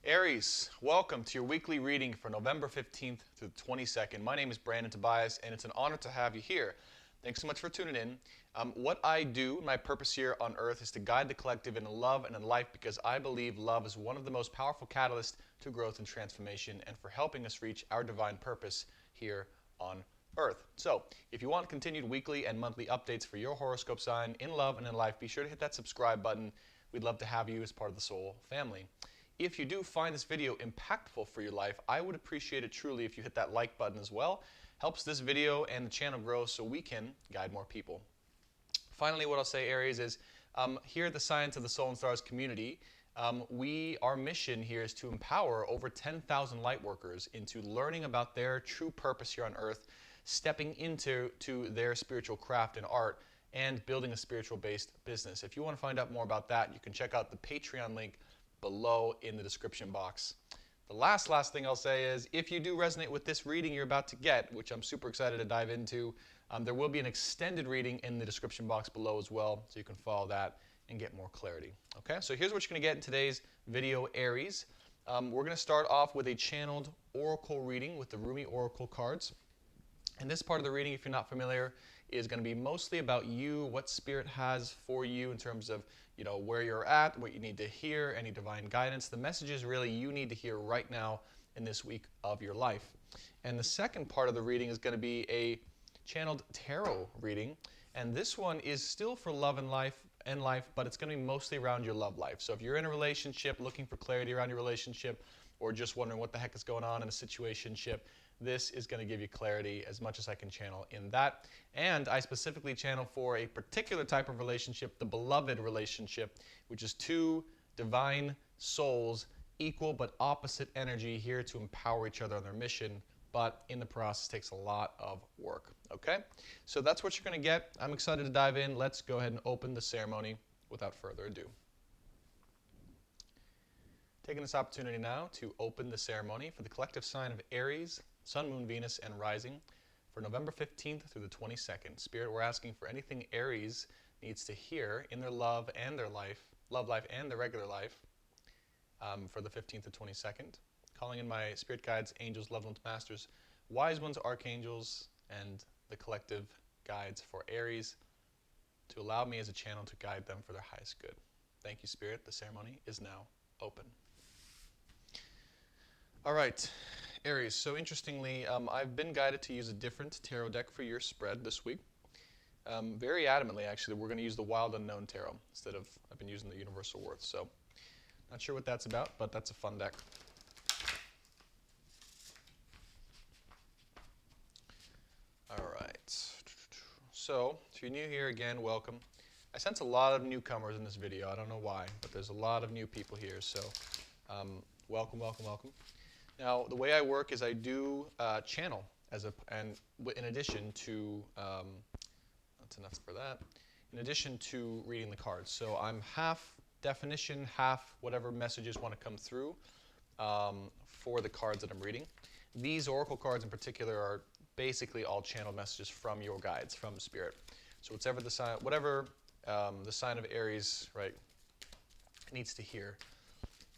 Aries, welcome to your weekly reading for November 15th to the 22nd. My name is Brandon Tobias, and it's an honor to have you here. Thanks so much for tuning in. What I do, my purpose here on Earth, is to guide the collective in love and in life because I believe love is one of the most powerful catalysts to growth and transformation and for helping us reach our divine purpose here on Earth. So, if you want continued weekly and monthly updates for your horoscope sign in love and in life, be sure to hit that subscribe button. We'd love to have you as part of the Soul family. If you do find this video impactful for your life, I would appreciate it truly if you hit that like button as well. Helps this video and the channel grow so we can guide more people. Finally, what I'll say, Aries, is here at the Science of the Soul and Stars community, our mission here is to empower over 10,000 light workers into learning about their true purpose here on Earth, stepping into their spiritual craft and art, and building a spiritual-based business. If you want to find out more about that, you can check out the Patreon link below in the description box. The last thing I'll say is, if you do resonate with this reading you're about to get, which I'm super excited to dive into, there will be an extended reading in the description box below as well, so you can follow that and get more clarity. Okay, so here's what you're going to get in today's video, Aries. We're going to start off with a channeled oracle reading with the Rumi Oracle cards. And this part of the reading, if you're not familiar, is going to be mostly about you, what Spirit has for you in terms of, where you're at, what you need to hear, any divine guidance. The messages really you need to hear right now in this week of your life. And the second part of the reading is going to be a channeled tarot reading. And this one is still for love and life, but it's going to be mostly around your love life. So if you're in a relationship, looking for clarity around your relationship, or just wondering what the heck is going on in a situationship, this is going to give you clarity as much as I can channel in that. And I specifically channel for a particular type of relationship, the beloved relationship, which is two divine souls, equal but opposite energy, here to empower each other on their mission, but in the process takes a lot of work. Okay? So that's what you're going to get. I'm excited to dive in. Let's go ahead and open the ceremony without further ado. Taking this opportunity now to open the ceremony for the collective sign of Aries, Sun, Moon, Venus, and Rising for November 15th through the 22nd. Spirit, we're asking for anything Aries needs to hear in their love and their life, love life and their regular life, for the 15th to 22nd. Calling in my spirit guides, angels, loved ones, masters, wise ones, archangels, and the collective guides for Aries to allow me as a channel to guide them for their highest good. Thank you, Spirit. The ceremony is now open. All right, Aries. So interestingly, I've been guided to use a different tarot deck for your spread this week. Very adamantly, actually, we're going to use the Wild Unknown Tarot instead of, I've been using the Universal Worth. So not sure what that's about, but that's a fun deck. All right. So if you're new here, again, welcome. I sense a lot of newcomers in this video. I don't know why, but there's a lot of new people here. So welcome, welcome, welcome. Now, the way I work is I do channel in addition to, that's enough for that, in addition to reading the cards. So I'm half definition, half whatever messages want to come through for the cards that I'm reading. These oracle cards in particular are basically all channel messages from your guides, from Spirit. So whatever the sign of Aries, right, needs to hear.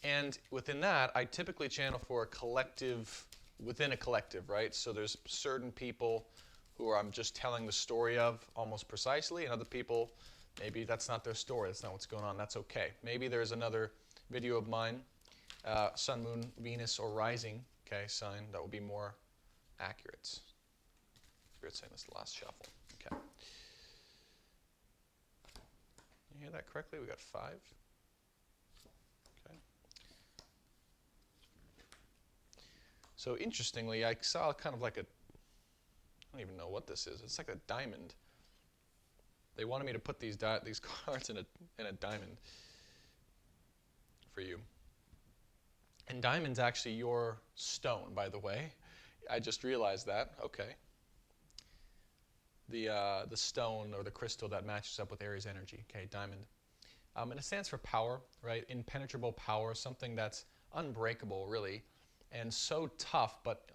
And within that, I typically channel for a collective, within a collective, right? So there's certain people who I'm just telling the story of almost precisely, and other people, maybe that's not their story, that's not what's going on, that's okay. Maybe there's another video of mine, Sun, Moon, Venus, or Rising, okay, sign, that will be more accurate. Spirit's saying this is the last shuffle, okay. You hear that correctly? We got 5. So interestingly, I saw kind of like I don't even know what this is. It's like a diamond. They wanted me to put these cards in a diamond for you. And diamond's actually your stone, by the way. I just realized that. Okay. The stone or the crystal that matches up with Aries energy. Okay, diamond. And it stands for power, right? Impenetrable power, something that's unbreakable, really. And so tough, but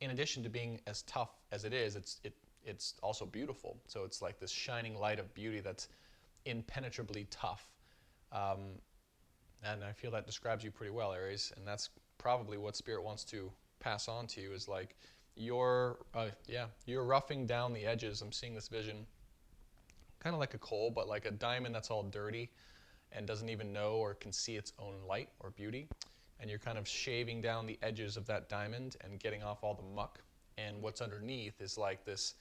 in addition to being as tough as it is, it's also beautiful. So it's like this shining light of beauty that's impenetrably tough. And I feel that describes you pretty well, Aries. And that's probably what Spirit wants to pass on to you is like you're roughing down the edges. I'm seeing this vision, kind of like a coal, but like a diamond that's all dirty and doesn't even know or can see its own light or beauty. And you're kind of shaving down the edges of that diamond and getting off all the muck. And what's underneath is like this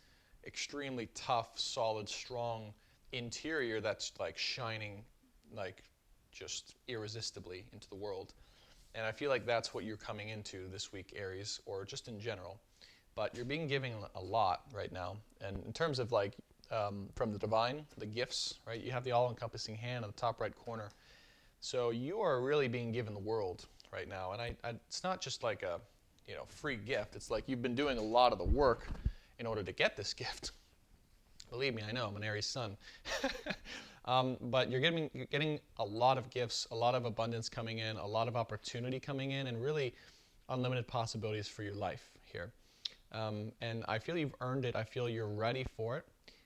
extremely tough, solid, strong interior that's like shining like just irresistibly into the world. And I feel like that's what you're coming into this week, Aries, or just in general. But you're being given a lot right now. And in terms of like from the divine, the gifts, right? You have the all-encompassing hand in the top right corner. So you are really being given the world right now. And it's not just like a free gift. It's like you've been doing a lot of the work in order to get this gift. Believe me, I know, I'm an Aries sun. But you're getting a lot of gifts, a lot of abundance coming in, a lot of opportunity coming in, and really unlimited possibilities for your life here. And I feel you've earned it. I feel you're ready for it.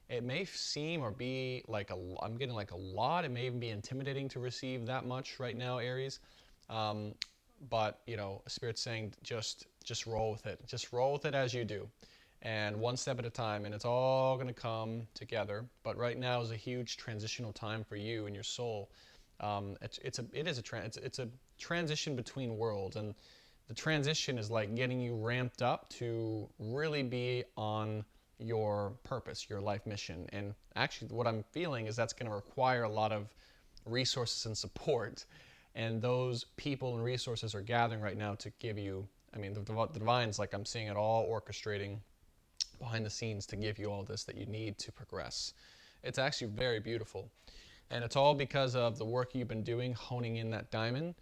It may seem or be like I'm getting like a lot. It may even be intimidating to receive that much right now, Aries. But Spirit's saying just roll with it. Just roll with it as you do, and one step at a time. And it's all going to come together. But right now is a huge transitional time for you and your soul. It's a transition between worlds, and the transition is like getting you ramped up to really be on your purpose, your life mission. And actually what I'm feeling is that's going to require a lot of resources and support. And those people and resources are gathering right now to give you, the divine's like I'm seeing it all orchestrating behind the scenes to give you all this that you need to progress. It's actually very beautiful. And it's all because of the work you've been doing, honing in that diamond.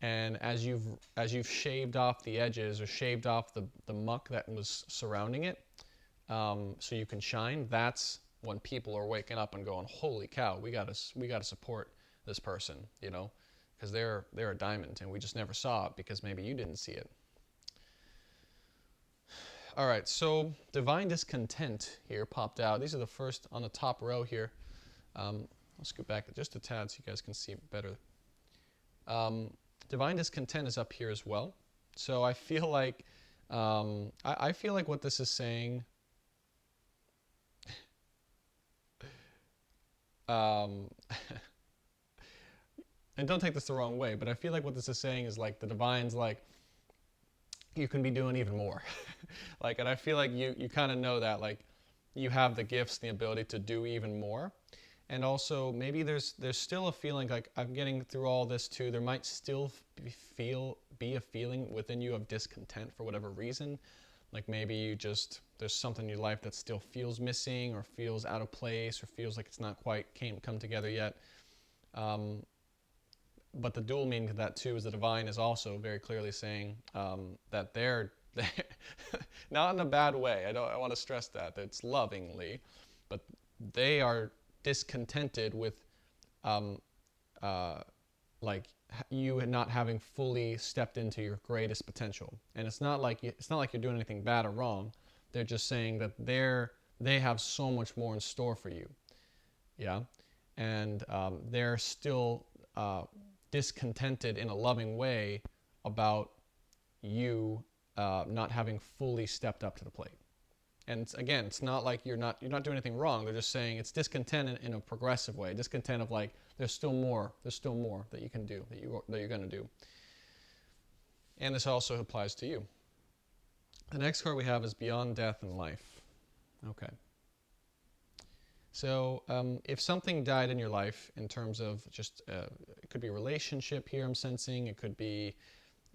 And as you've shaved off the edges or shaved off the muck that was surrounding it, so you can shine, that's when people are waking up and going, holy cow, we gotta support this person, because they're a diamond and we just never saw it because maybe you didn't see it. All right, so divine discontent here popped out. These are the first on the top row here. I'll scoot back just a tad so you guys can see better. Divine discontent is up here as well. So I feel like I feel like what this is saying. And don't take this the wrong way, but I feel like what this is saying is like the divine's like you can be doing even more. Like, and I feel like you kind of know that, like you have the gifts, the ability to do even more. And also maybe there's still a feeling like I'm getting through all this too. There might still be a feeling within you of discontent for whatever reason. Like maybe there's something in your life that still feels missing or feels out of place or feels like it's not quite come together yet. But the dual meaning to that too is the divine is also very clearly saying that they're not in a bad way. I want to stress that. It's lovingly, but they are discontented with like you not having fully stepped into your greatest potential. And it's not like you're doing anything bad or wrong. They're just saying that they have so much more in store for you. Yeah, and they're still discontented in a loving way about you not having fully stepped up to the plate. And again, it's not like you're not doing anything wrong. They're just saying it's discontent in a progressive way. Discontent of like there's still more that you can do, that you're going to do. And this also applies to you. The next card we have is Beyond Death and Life. Okay. So if something died in your life in terms of just, it could be a relationship here I'm sensing, it could be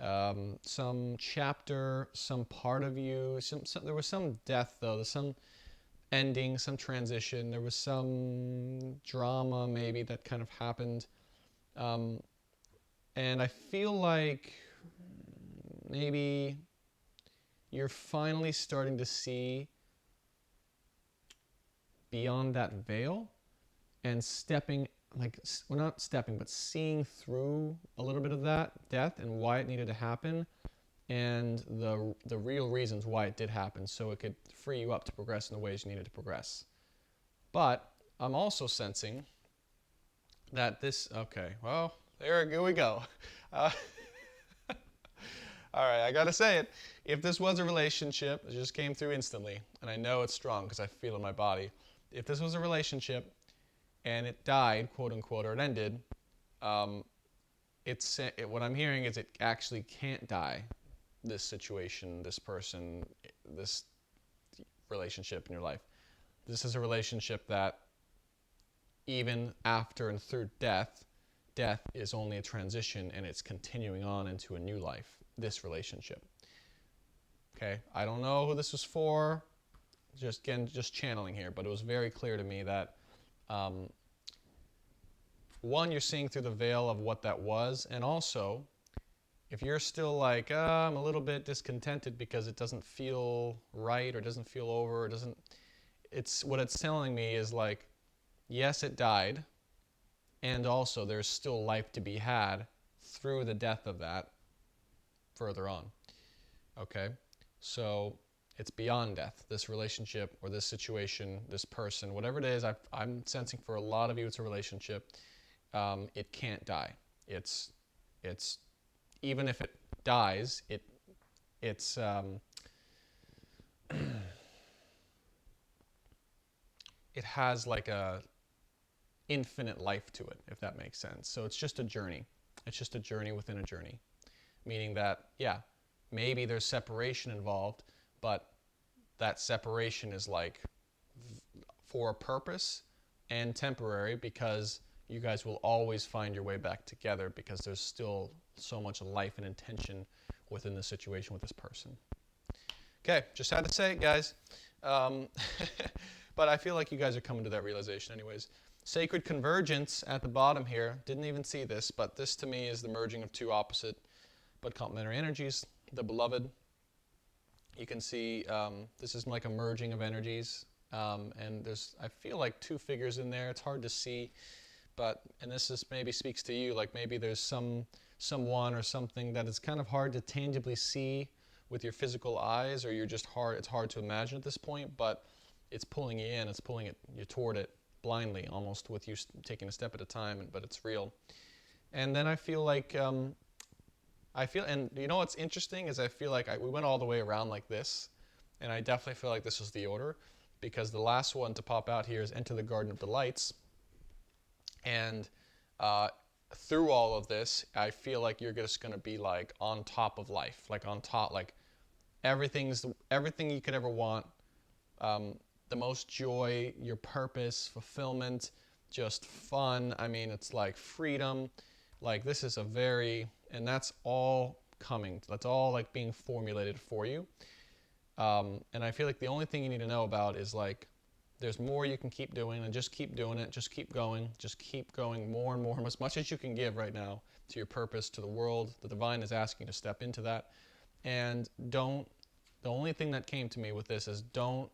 some chapter, some part of you, there was some death though, there's some ending, some transition, there was some drama maybe that kind of happened. And I feel like maybe you're finally starting to see beyond that veil and but seeing through a little bit of that death and why it needed to happen and the real reasons why it did happen so it could free you up to progress in the ways you needed to progress. But I'm also sensing that Here we go. Uh, all right, I gotta say it. If this was a relationship, it just came through instantly, and I know it's strong because I feel it in my body. If this was a relationship and it died, quote unquote, or it ended, um, what I'm hearing is it actually can't die. This situation, this person, this relationship in your life. This is a relationship that even after and through death, death is only a transition and it's continuing on into a new life, this relationship. Okay, I don't know who this was for, just channeling here, but it was very clear to me that one, you're seeing through the veil of what that was, and also, if you're still like, I'm a little bit discontented because it doesn't feel right or doesn't feel over, or doesn't, it's what it's telling me is like, yes, it died, and also there's still life to be had through the death of that further on. Okay? So it's beyond death. This relationship or this situation, this person, whatever it is, I'm sensing for a lot of you it's a relationship. It can't die. It's even if it dies, it's it has like a infinite life to it, if that makes sense. So it's just a journey. It's just a journey within a journey, meaning that yeah, maybe there's separation involved, but that separation is like for a purpose and temporary because you guys will always find your way back together because there's still so much life and intention within the situation with this person. Okay, just had to say it, guys. But I feel like you guys are coming to that realization anyways. Sacred convergence at the bottom here. Didn't even see this, but this to me is the merging of two opposite but complementary energies. The beloved. You can see this is like a merging of energies. And there's, I feel like two figures in there. It's hard to see. But, and this is maybe speaks to you, like maybe there's someone or something that is kind of hard to tangibly see with your physical eyes, or it's hard to imagine at this point, but it's pulling you in, it's pulling you toward it blindly, almost with you taking a step at a time, but it's real. And then I feel like, and you know what's interesting is I feel like we went all the way around like this, and I definitely feel like this was the order, because the last one to pop out here is Enter the Garden of Delights. And through all of this, I feel like you're just going to be like on top of life, like on top, like everything you could ever want, the most joy, your purpose, fulfillment, just fun. I mean, it's like freedom. Like this is and that's all coming. That's all like being formulated for you. And I feel like the only thing you need to know about is like, there's more you can keep doing, and just keep doing it. Just keep going more and more, as much as you can give right now to your purpose, to the world. The divine is asking you to step into that. And the only thing that came to me with this is don't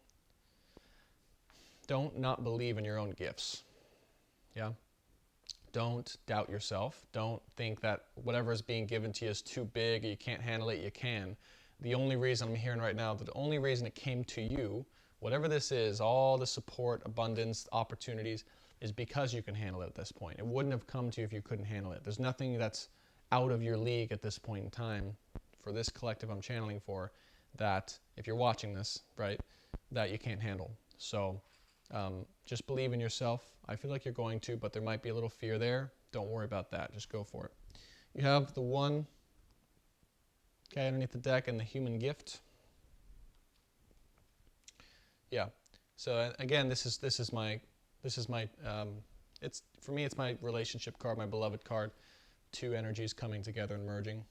not believe in your own gifts. Yeah? Don't doubt yourself. Don't think that whatever is being given to you is too big, or you can't handle it. You can. The only reason I'm hearing right now, the only reason it came to you, whatever this is, all the support, abundance, opportunities, is because you can handle it at this point. It wouldn't have come to you if you couldn't handle it. There's nothing that's out of your league at this point in time for this collective I'm channeling for that, if you're watching this, right, that you can't handle. So just believe in yourself. I feel like you're going to, but there might be a little fear there. Don't worry about that. Just go for it. You have the one, okay, underneath the deck, and the human gift. Yeah. So again, this is my it's for me, it's my relationship card, my beloved card. Two energies coming together and merging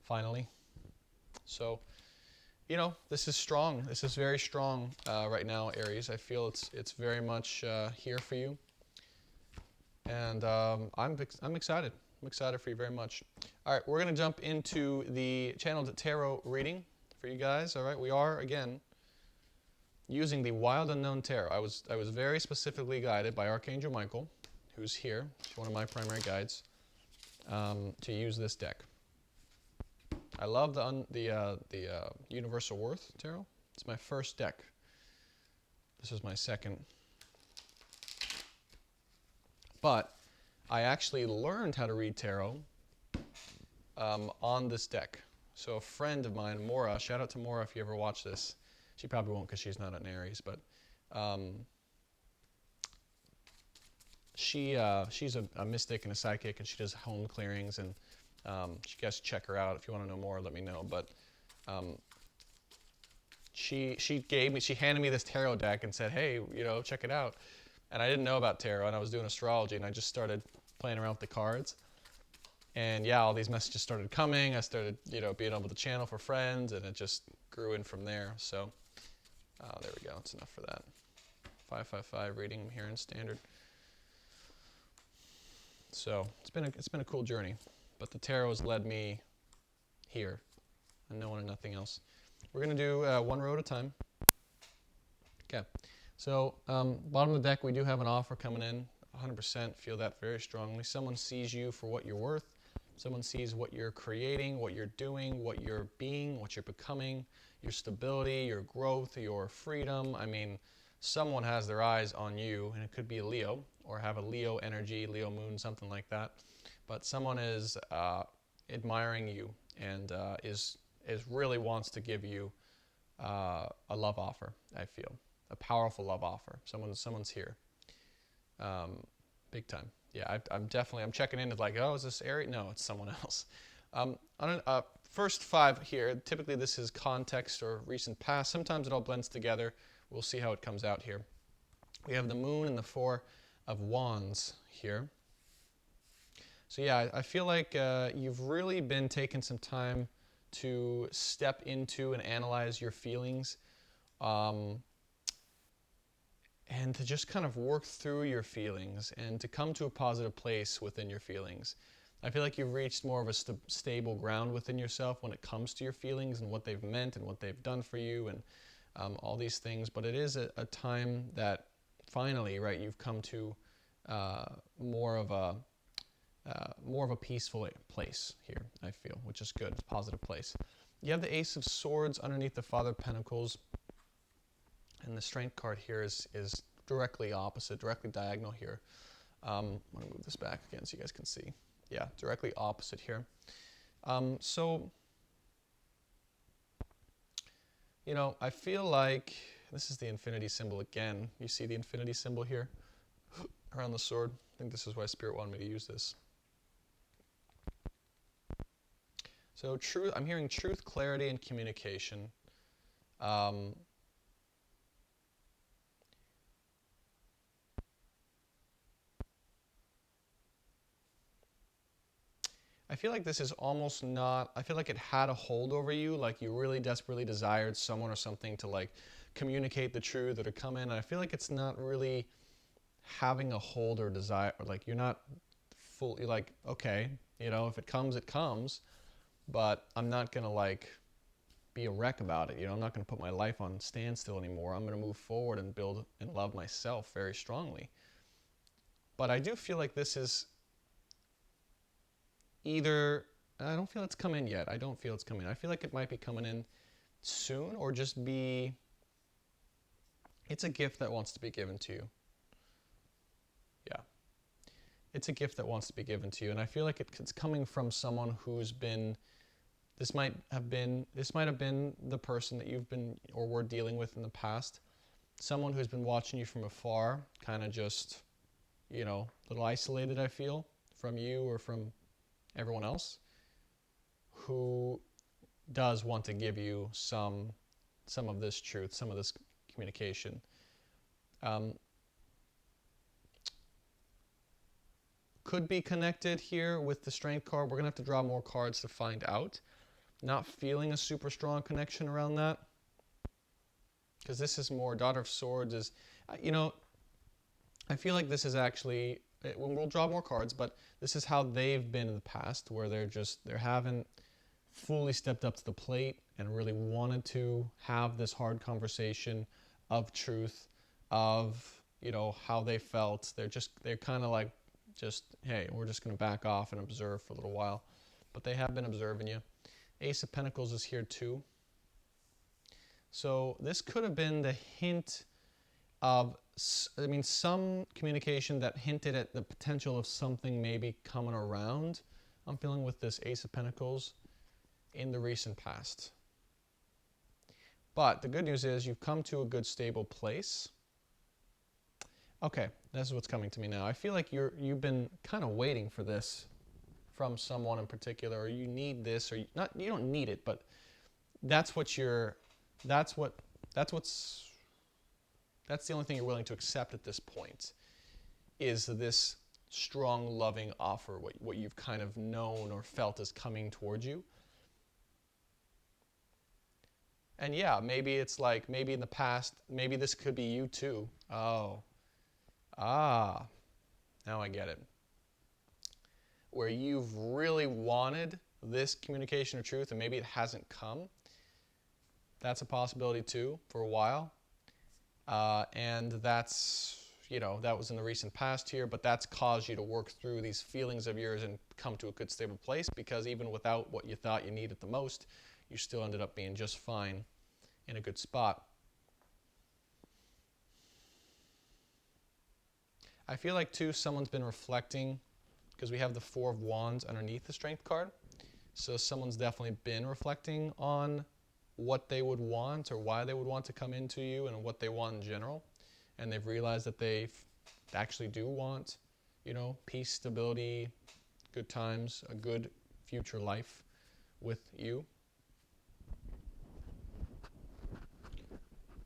finally. So, you know, this is strong. This is very strong right now, Aries. I feel it's very much here for you, and I'm excited. I'm excited for you very much. All right, we're gonna jump into the channeled tarot reading for you guys. All right, we are again using the Wild Unknown Tarot. I was very specifically guided by Archangel Michael, who's here, one of my primary guides, to use this deck. I love the Universal Worth Tarot. It's my first deck. This is my second. But I actually learned how to read tarot on this deck. So a friend of mine, Maura, shout out to Maura if you ever watch this. She probably won't because she's not an Aries, but she's a mystic and a psychic, and she does home clearings, and you guys check her out. If you want to know more, let me know. But she handed me this tarot deck and said, hey, check it out. And I didn't know about tarot, and I was doing astrology, and I just started playing around with the cards. And yeah, all these messages started coming. I started, being able to channel for friends, and it just grew in from there. So there we go. That's enough for that. 555 reading here in standard. So it's been a cool journey, but the tarot has led me here, and no one and nothing else. We're gonna do one row at a time. Okay. So bottom of the deck, we do have an offer coming in. 100% feel that very strongly. Someone sees you for what you're worth. Someone sees what you're creating, what you're doing, what you're being, what you're becoming, your stability, your growth, your freedom. I mean, someone has their eyes on you, and it could be a Leo or have a Leo energy, Leo moon, something like that. But someone is admiring you and is really wants to give you a love offer. I feel a powerful love offer. Someone's here, big time. Yeah, I'm checking in. It's like, oh, is this Aries? No, it's someone else. First 5 here. Typically, this is context or recent past. Sometimes it all blends together. We'll see how it comes out here. We have the Moon and the 4 of Wands here. So yeah, I feel like you've really been taking some time to step into and analyze your feelings, and to just kind of work through your feelings and to come to a positive place within your feelings. I feel like you've reached more of a stable ground within yourself when it comes to your feelings and what they've meant and what they've done for you, and all these things. But it is a time that finally, right, you've come to more of a peaceful place here, I feel, which is good. It's a positive place. You have the Ace of Swords underneath the Father of Pentacles, and the Strength card here is directly opposite, directly diagonal here. I'm going to move this back again so you guys can see. Yeah, directly opposite here. So, I feel like this is the infinity symbol again. You see the infinity symbol here around the sword? I think this is why Spirit wanted me to use this. So truth, I'm hearing truth, clarity, and communication. I feel like this is almost not, I feel like it had a hold over you, like you really desperately desired someone or something to like communicate the truth or to come in. And I feel like it's not really having a hold or desire, or like you're not fully like, okay, if it comes, it comes, but I'm not going to like be a wreck about it. I'm not going to put my life on standstill anymore. I'm going to move forward and build and love myself very strongly. But I do feel like this is either, I don't feel it's come in yet. I don't feel it's coming in. I feel like it might be coming in soon, or just be, it's a gift that wants to be given to you. Yeah. It's a gift that wants to be given to you. And I feel like it's coming from someone who's been, this might have been the person that you've been or were dealing with in the past. Someone who's been watching you from afar, kind of just, a little isolated, I feel, from you or from everyone else, who does want to give you some of this truth, some of this communication. Could be connected here with the Strength card. We're going to have to draw more cards to find out. Not feeling a super strong connection around that, because this is more Daughter of Swords is, I feel like this is actually, we'll draw more cards, but this is how they've been in the past, where they haven't fully stepped up to the plate and really wanted to have this hard conversation of truth, of, how they felt. They're kind of like, hey, we're just going to back off and observe for a little while. But they have been observing you. Ace of Pentacles is here too. So this could have been the hint of I mean, some communication that hinted at the potential of something maybe coming around. I'm feeling with this Ace of Pentacles in the recent past. But the good news is you've come to a good stable place. Okay, this is what's coming to me now. I feel like you've been kind of waiting for this from someone in particular, or you need this, or you don't need it, but that's the only thing you're willing to accept at this point, is this strong, loving offer, what you've kind of known or felt is coming towards you. And yeah, maybe it's like, maybe in the past, maybe this could be you too. Oh, now I get it. Where you've really wanted this communication of truth and maybe it hasn't come. That's a possibility too for a while. And that's, that was in the recent past here, but that's caused you to work through these feelings of yours and come to a good stable place, because even without what you thought you needed the most, you still ended up being just fine in a good spot. I feel like too, someone's been reflecting, because we have the Four of Wands underneath the Strength card. So someone's definitely been reflecting on what they would want or why they would want to come into you and what they want in general. And they've realized that they actually do want, peace, stability, good times, a good future life with you.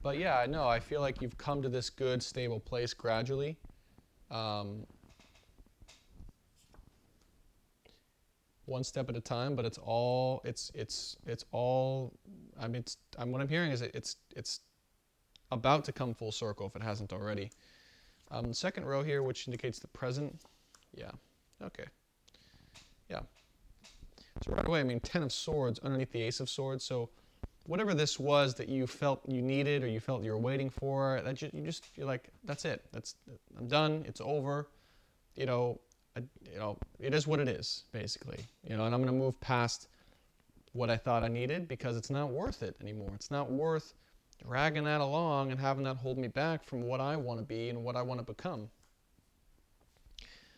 But yeah, no, I feel like you've come to this good, stable place gradually. One step at a time, but what I'm hearing is it's about to come full circle if it hasn't already. The second row here, which indicates the present. Yeah. Okay. Yeah. So right away, Ten of Swords underneath the Ace of Swords. So whatever this was that you felt you needed or you felt you were waiting for, that you're like, that's it. I'm done. It's over. It is what it is, basically. And I'm going to move past what I thought I needed, because it's not worth it anymore. It's not worth dragging that along and having that hold me back from what I want to be and what I want to become.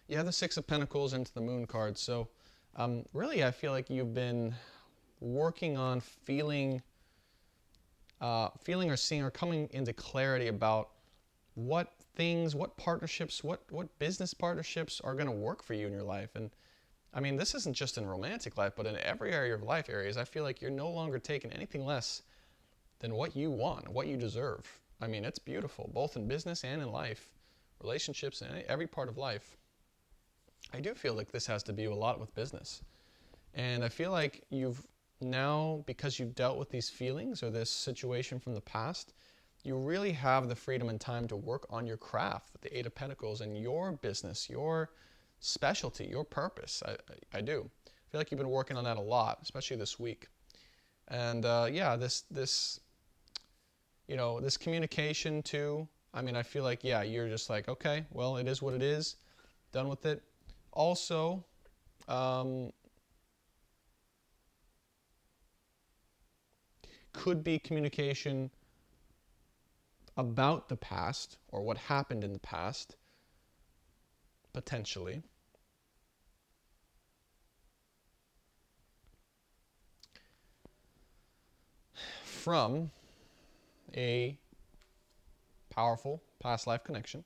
You have the Six of Pentacles into the Moon card. So really, I feel like you've been working on feeling or seeing or coming into clarity about what things, what partnerships, what business partnerships are going to work for you in your life. And this isn't just in romantic life, but in every area of life areas. I feel like you're no longer taking anything less than what you want, what you deserve. It's beautiful, both in business and in life, relationships, and every part of life. I do feel like this has to do a lot with business. And I feel like you've now, because you've dealt with these feelings or this situation from the past, you really have the freedom and time to work on your craft with the Eight of Pentacles and your business, your specialty, your purpose. I do. I feel like you've been working on that a lot, especially this week. And this communication too. I feel like, you're just like, okay, well, it is what it is. Done with it. Also, could be communication about the past or what happened in the past, potentially. From a powerful past life connection.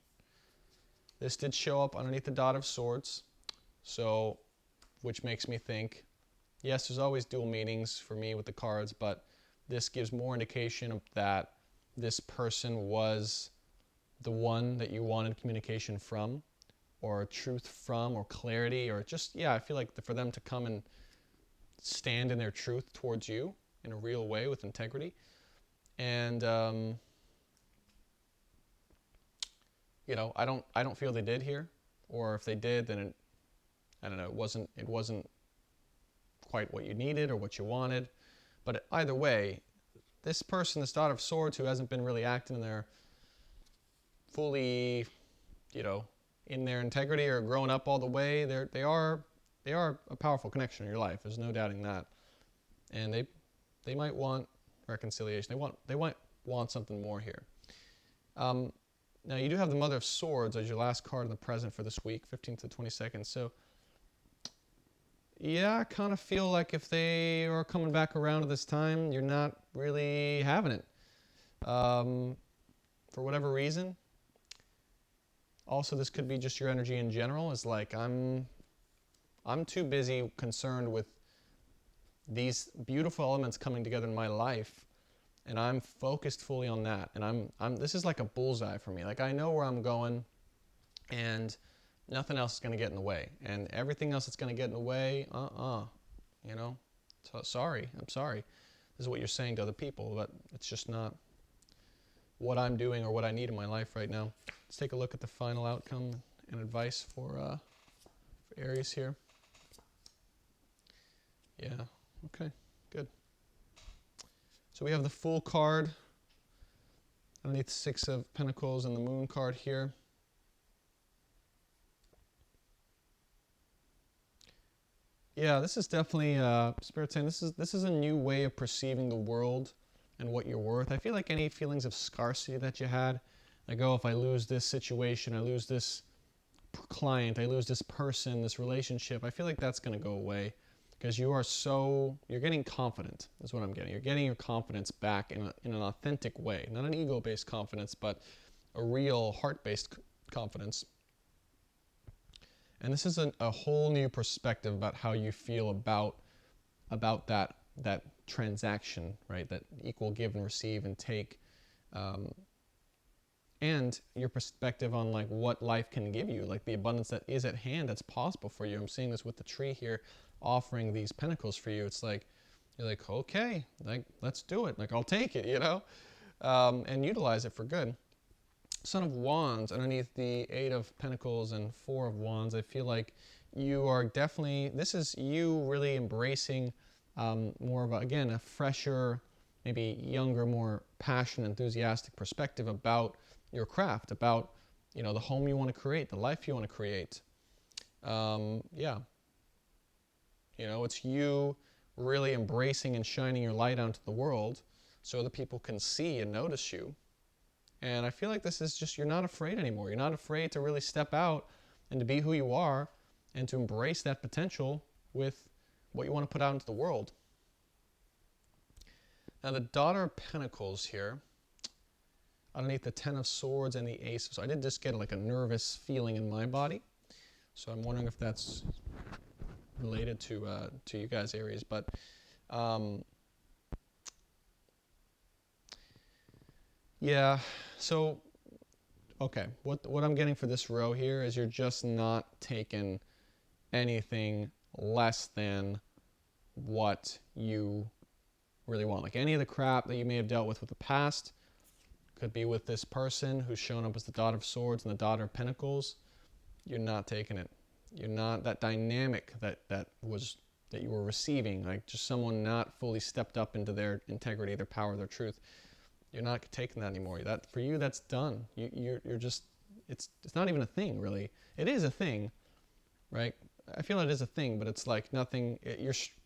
This did show up underneath the Dot of Swords, so which makes me think, yes, there's always dual meanings for me with the cards, but this gives more indication that this person was the one that you wanted communication from, or truth from, or clarity, or just, I feel like for them to come and stand in their truth towards you in a real way with integrity. And I don't feel they did here, or if they did, then I don't know, it wasn't quite what you needed or what you wanted. But either way, this person, this Dot of Swords, who hasn't been really acting in their fully, in their integrity or growing up all the way, they are a powerful connection in your life. There's no doubting that. And they might want reconciliation. They might want something more here. Now you do have the Mother of Swords as your last card in the present for this week, 15th to 22nd. So yeah, I kind of feel like if they are coming back around at this time, you're not really having it. For whatever reason. Also, this could be just your energy in general. Is like I'm too busy concerned with these beautiful elements coming together in my life, and I'm focused fully on that. And I'm this is like a bullseye for me. Like I know where I'm going, and nothing else is going to get in the way. And everything else that's going to get in the way, you know. So sorry, I'm sorry. This is what you're saying to other people, but it's just not what I'm doing or what I need in my life right now. Let's take a look at the final outcome and advice for Aries here. Yeah, okay, good. So we have the Fool card underneath the Six of Pentacles and the Moon card here. Yeah, this is definitely Spirit saying this is a new way of perceiving the world and what you're worth. I feel like any feelings of scarcity that you had, like, oh, if I lose this situation, I lose this client, I lose this person, this relationship, I feel like that's going to go away because you're getting confident, is what I'm getting. You're getting your confidence back in an authentic way, not an ego-based confidence, but a real heart-based confidence. And this is a whole new perspective about how you feel about that transaction, right? That equal give and receive and take, and your perspective on like what life can give you, like the abundance that is at hand, that's possible for you. I'm seeing this with the tree here, offering these pentacles for you. It's like you're like, okay, like let's do it. Like I'll take it, you know, and utilize it for good. Son of Wands underneath the Eight of Pentacles and Four of Wands. I feel like you are definitely, this is you really embracing more of again a fresher, maybe younger, more passionate, enthusiastic perspective about your craft, about the home you want to create, the life you want to create. Yeah, it's you really embracing and shining your light onto the world so that people can see and notice you. And I feel like this is just, you're not afraid anymore. You're not afraid to really step out and to be who you are and to embrace that potential with what you want to put out into the world. Now the Daughter of Pentacles here, underneath the Ten of Swords and the Ace. So I did just get like a nervous feeling in my body. So I'm wondering if that's related to you guys, Aries. But yeah, so, okay, what I'm getting for this row here is you're just not taking anything less than what you really want. Like any of the crap that you may have dealt with the past, could be with this person who's shown up as the Daughter of Swords and the Daughter of Pentacles, you're not taking it. You're not, that dynamic that you were receiving, like just someone not fully stepped up into their integrity, their power, their truth. You're not taking that anymore. That for you, that's done. You're just, it's not even a thing, really. It is a thing, right? I feel it is a thing, but it's like nothing.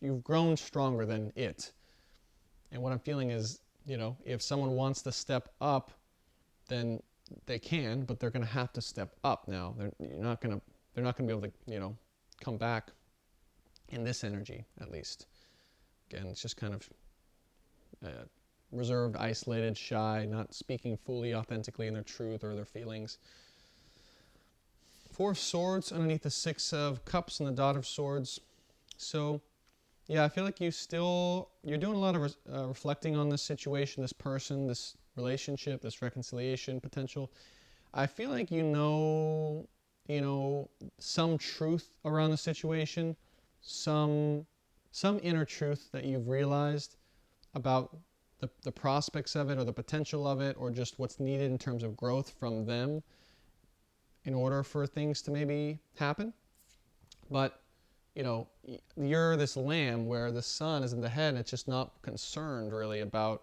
You've grown stronger than it. And what I'm feeling is, if someone wants to step up, then they can, but they're going to have to step up now. They're not going to be able to, come back in this energy, at least. Again, it's just kind of reserved, isolated, shy, not speaking fully, authentically in their truth or their feelings. Four of Swords underneath the Six of Cups and the Daughter of Swords. So, yeah, I feel like you're doing a lot of reflecting on this situation, this person, this relationship, this reconciliation potential. I feel like some truth around the situation, some inner truth that you've realized about the prospects of it or the potential of it or just what's needed in terms of growth from them in order for things to maybe happen. But, you're this lamb where the sun is in the head and it's just not concerned really about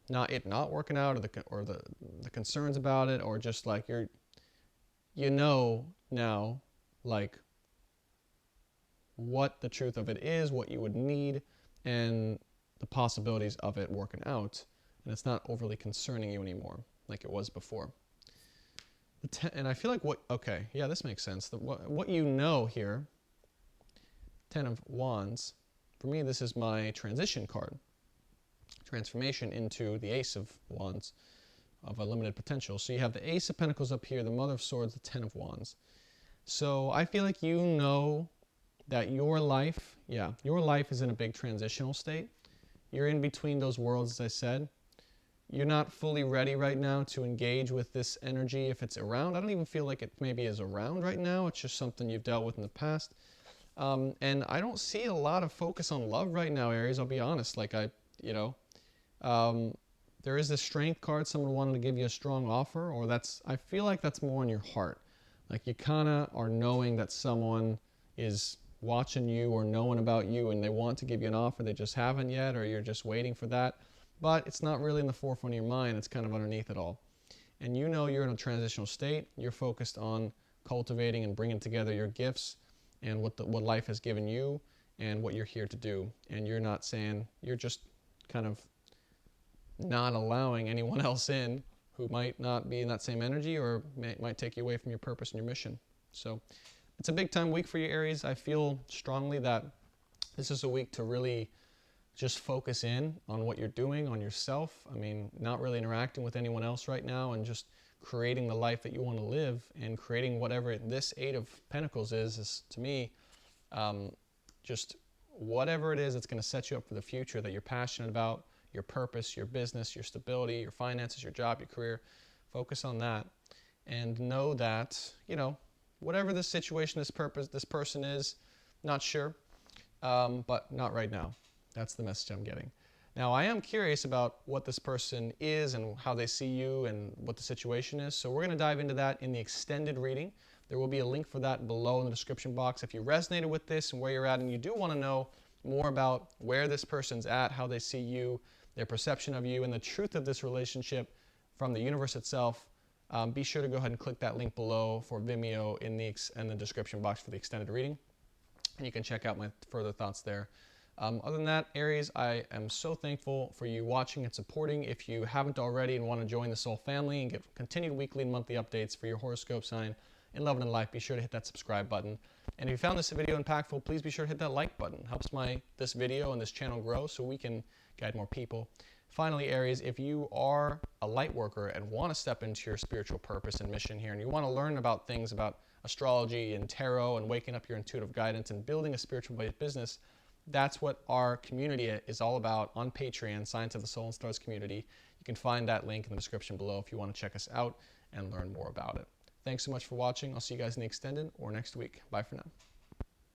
not working out or the concerns about it, or just like now like what the truth of it is, what you would need, and the possibilities of it working out, and it's not overly concerning you anymore like it was before. And I feel like okay, yeah, this makes sense. What you know here, Ten of Wands, for me, this is my transition card. Transformation into the Ace of Wands of a limited potential. So you have the Ace of Pentacles up here, the Mother of Swords, the Ten of Wands. So I feel like you know that your life is in a big transitional state. You're in between those worlds, as I said. You're not fully ready right now to engage with this energy if it's around. I don't even feel like it maybe is around right now. It's just something you've dealt with in the past. And I don't see a lot of focus on love right now, Aries. I'll be honest. There is this strength card. Someone wanted to give you a strong offer, or I feel like that's more in your heart. Like you kind of are knowing that someone is watching you or knowing about you and they want to give you an offer, they just haven't yet, or you're just waiting for that. But it's not really in the forefront of your mind. It's kind of underneath it all. And you know you're in a transitional state. You're focused on cultivating and bringing together your gifts and what life has given you and what you're here to do. And you're not saying, you're just kind of not allowing anyone else in who might not be in that same energy or might take you away from your purpose and your mission. So it's a big time week for you, Aries. I feel strongly that this is a week to really just focus in on what you're doing, on yourself. I mean, not really interacting with anyone else right now and just creating the life that you want to live and creating whatever this Eight of Pentacles is to me, just whatever it is that's going to set you up for the future that you're passionate about, your purpose, your business, your stability, your finances, your job, your career. Focus on that and know that, whatever this situation, this person is, not sure, but not right now. That's the message I'm getting. Now, I am curious about what this person is and how they see you and what the situation is. So we're going to dive into that in the extended reading. There will be a link for that below in the description box. If you resonated with this and where you're at and you do want to know more about where this person's at, how they see you, their perception of you, and the truth of this relationship from the universe itself, be sure to go ahead and click that link below for Vimeo in the description box for the extended reading. And you can check out my further thoughts there. Other than that, Aries, I am so thankful for you watching and supporting. If you haven't already and want to join the Soul family and get continued weekly and monthly updates for your horoscope sign in love and in life, be sure to hit that subscribe button. And if you found this video impactful, please be sure to hit that like button. It helps this video and this channel grow so we can guide more people. Finally, Aries, if you are a light worker and want to step into your spiritual purpose and mission here, and you want to learn about things about astrology and tarot and waking up your intuitive guidance and building a spiritual-based business, that's what our community is all about on Patreon, Science of the Soul and Stars community. You can find that link in the description below if you want to check us out and learn more about it. Thanks so much for watching. I'll see you guys in the extended or next week. Bye for now.